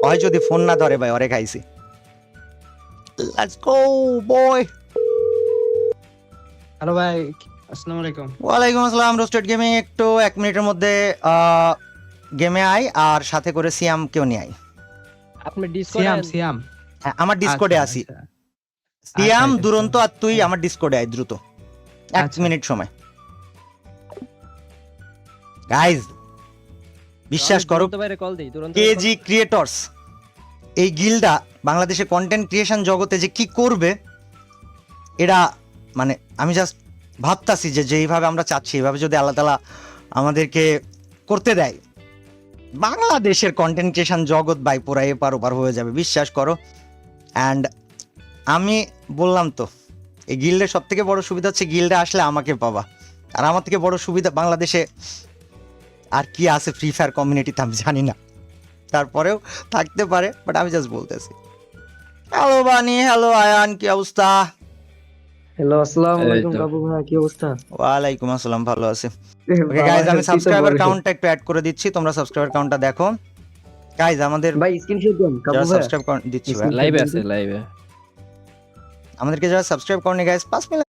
হয় যদি ফোন না ধরে ভাই ওরে খাইছি। Let's go boy. হ্যালো ভাই, আসসালামু আলাইকুম। ওয়ালাইকুম আসসালাম। রোস্টেড গেমিং একটু 1 মিনিটের মধ্যে গেমে আই, আর সাথে করে সিয়াম কেউ নিয়ে আই। আপনি ডিসকর্ডে সিয়াম হ্যাঁ, আমার ডিসকর্ডে আসি। সিয়াম, দুরন্ত আর তুই আমার ডিসকর্ডে আই দ্রুত, 1 মিনিট সময়। গাইজ বিশ্বাস করো, বাইরে কল দেই তুরন্ত কেজি ক্রিয়েটরস এই গিল্ডটা বাংলাদেশে কন্টেন্ট ক্রিয়েশন জগতে যে কি করবে, এরা মানে আমি জাস্ট ভাবতাছি যে যেইভাবে আমরা চাচ্ছি এইভাবে যদি আল্লাহ তাআলা আমাদেরকে করতে দেয়, বাংলাদেশের কন্টেন্ট ক্রিয়েশন জগৎ ভাই পুরা এপার ওপার হয়ে যাবে, বিশ্বাস করো। অ্যান্ড আমি বললাম তো, এই গিল্ডের সব থেকে বড় সুবিধা হচ্ছে গিল্ডে আসলে আমাকে পাবা। আর আমার থেকে বড় সুবিধা বাংলাদেশে আর কি আছে ফ্রি ফায়ার কমিউনিটিতে আমি জানি না, তারপরেও থাকতে পারে, বাট আমি জাস্ট বলতেছি। হ্যালো বানি, হ্যালো আয়ান, কি অবস্থা? হ্যালো, আসসালামু আলাইকুম বাবু ভাই, কি অবস্থা? ওয়ালাইকুম আসসালাম, ভালো আছে। ওকে গাইজ, আমি সাবস্ক্রাইবার কাউন্টটা একটু অ্যাড করে দিচ্ছি, তোমরা সাবস্ক্রাইবার কাউন্টটা দেখো। গাইজ আমাদের ভাই স্ক্রিনশট দেন কাবু যারা ভাই। সাবস্ক্রাইব দিচ্ছি ভাই, লাইভে আছে লাইভে। আমাদেরকে যারা সাবস্ক্রাইব করেনি গাইজ 5 মিলিয়ন